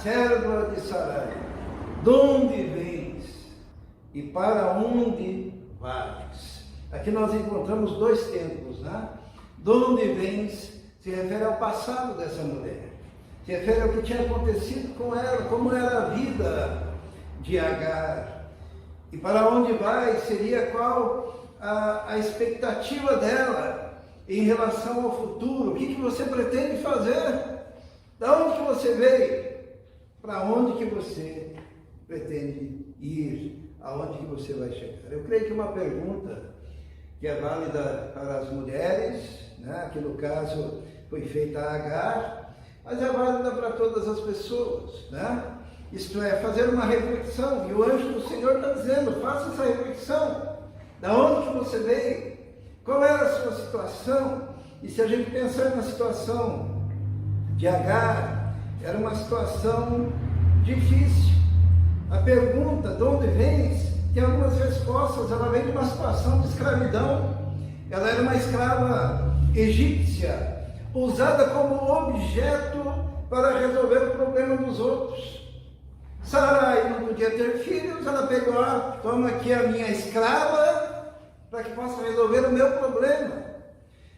serva de Sarai, de onde vens e para onde vais? Aqui nós encontramos dois tempos, né? De onde vens se refere ao passado dessa mulher, se refere ao que tinha acontecido com ela, como era a vida de Agar. E para onde vai seria qual a expectativa dela em relação ao futuro. O que você pretende fazer? Da onde que você veio? Para onde que você pretende ir? Aonde que você vai chegar? Eu creio que uma pergunta que é válida para as mulheres, né, que no caso foi feita a Agar, mas é válida para todas as pessoas, né? Isto é, fazer uma reflexão, e o anjo do Senhor está dizendo, faça essa reflexão, da onde que você veio, qual era a sua situação, e se a gente pensar na situação de Agar, era uma situação difícil. A pergunta, de onde vens, tem algumas respostas. Ela vem de uma situação de escravidão, ela era uma escrava egípcia, usada como objeto para resolver o problema dos outros. Sarai não podia ter filhos, ela pegou, toma aqui a minha escrava, para que possa resolver o meu problema.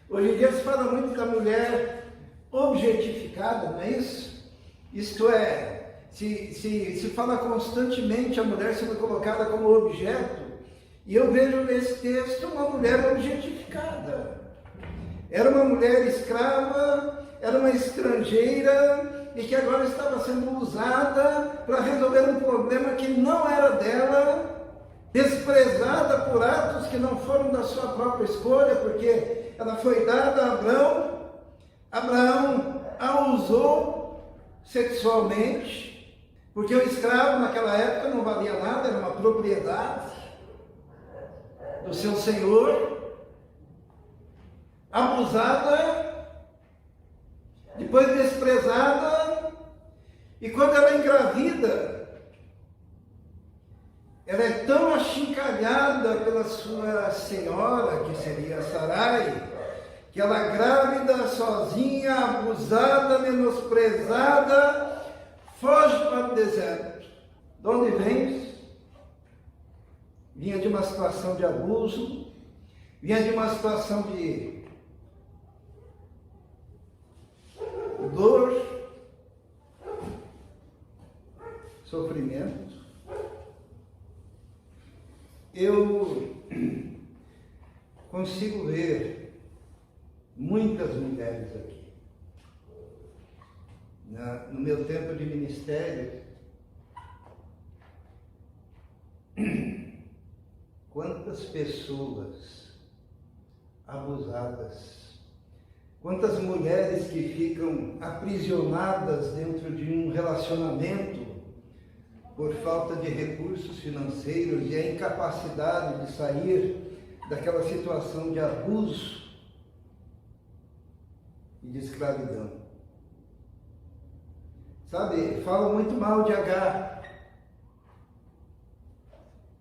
Hoje em dia se fala muito da mulher objetificada, não é isso? Isto é, se fala constantemente a mulher sendo colocada como objeto, e eu vejo nesse texto uma mulher objetificada. Era uma mulher escrava, era uma estrangeira, e que agora estava sendo usada para resolver um problema que não era dela, desprezada por atos que não foram da sua própria escolha, porque ela foi dada a Abraão. Abraão a usou sexualmente, porque o escravo naquela época não valia nada, era uma propriedade do seu senhor, abusada, depois desprezada, e quando ela é engravida, ela é tão achincalhada pela sua senhora, que seria Sarai, que ela grávida, sozinha, abusada, menosprezada, foge para o deserto. De onde vens? Vinha de uma situação de abuso, vinha de uma situação de dor, sofrimento. Eu consigo ver muitas mulheres aqui. No meu tempo de ministério, quantas pessoas abusadas, quantas mulheres que ficam aprisionadas dentro de um relacionamento por falta de recursos financeiros e a incapacidade de sair daquela situação de abuso e de escravidão. Sabe, falam muito mal de Agar.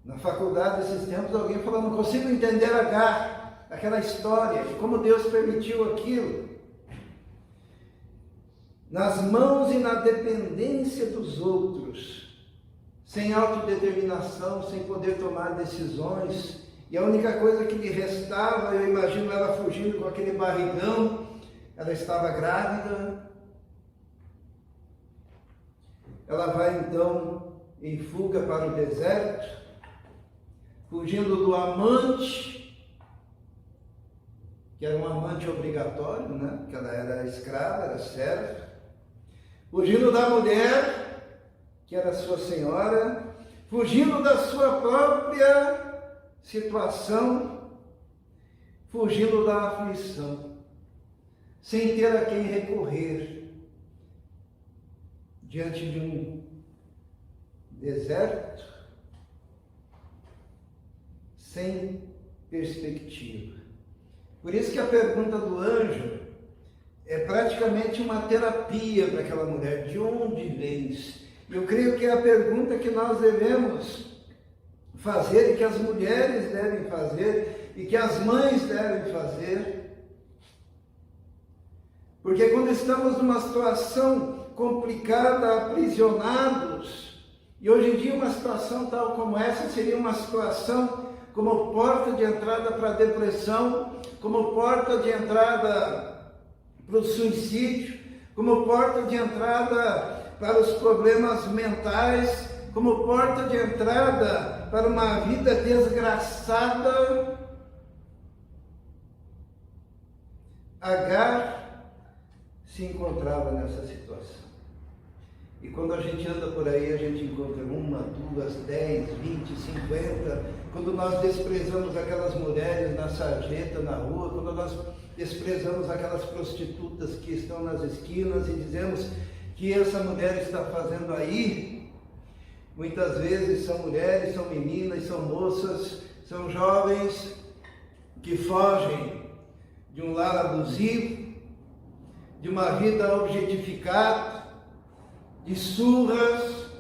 Na faculdade, esses tempos, alguém falou, não consigo entender Agar, aquela história, de como Deus permitiu aquilo. Nas mãos e na dependência dos outros, sem autodeterminação, sem poder tomar decisões, e a única coisa que lhe restava, eu imagino ela fugindo com aquele barrigão, ela estava grávida, ela vai então em fuga para o deserto, fugindo do amante, que era um amante obrigatório, né? Porque ela era escrava, era serva, fugindo da mulher, que era sua senhora, fugindo da sua própria situação, fugindo da aflição, sem ter a quem recorrer, diante de um deserto, sem perspectiva. Por isso que a pergunta do anjo é praticamente uma terapia para aquela mulher. De onde vens? Eu creio que é a pergunta que nós devemos fazer, e que as mulheres devem fazer, e que as mães devem fazer. Porque quando estamos numa situação complicada, aprisionados. E hoje em dia uma situação tal como essa seria uma situação como porta de entrada para a depressão, como porta de entrada para o suicídio, como porta de entrada para os problemas mentais, como porta de entrada para uma vida desgraçada. Agar se encontrava nessa situação. E quando a gente anda por aí, a gente encontra 1, 2, 10, 20, 50. Quando nós desprezamos aquelas mulheres na sarjeta, na rua, quando nós desprezamos aquelas prostitutas que estão nas esquinas e dizemos que essa mulher está fazendo aí, muitas vezes são mulheres, são meninas, são moças, são jovens que fogem de um lar abusivo, de uma vida objetificada, de surras,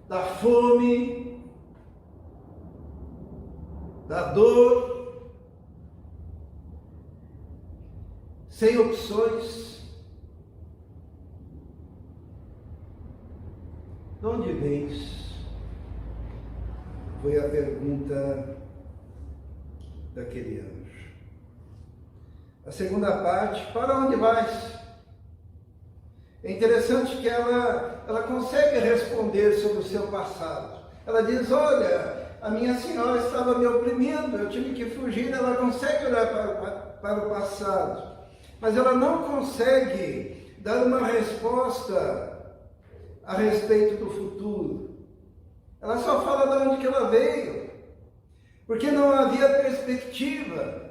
da fome, da dor, sem opções. De onde vens? Foi a pergunta daquele anjo. A segunda parte, para onde vais? É interessante que ela consegue responder sobre o seu passado. Ela diz, olha, a minha senhora estava me oprimindo, eu tive que fugir. Ela consegue olhar para o passado, mas ela não consegue dar uma resposta a respeito do futuro. Ela só fala de onde que ela veio, porque não havia perspectiva.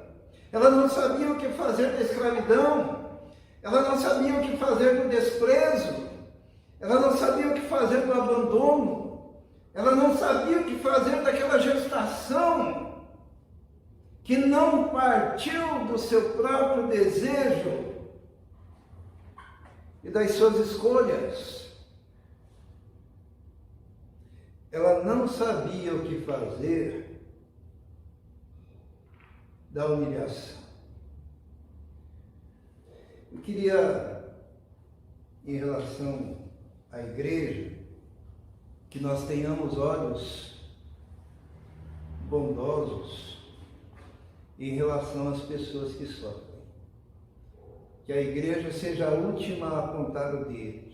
Ela não sabia o que fazer da escravidão, ela não sabia o que fazer do desprezo, ela não sabia o que fazer do abandono, ela não sabia o que fazer daquela gestação que não partiu do seu próprio desejo e das suas escolhas. Ela não sabia o que fazer da humilhação. Eu queria, em relação à igreja, que nós tenhamos olhos bondosos em relação às pessoas que sofrem. Que a igreja seja a última a apontar o dedo,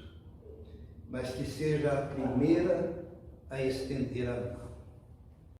mas que seja a primeira a estender a mão.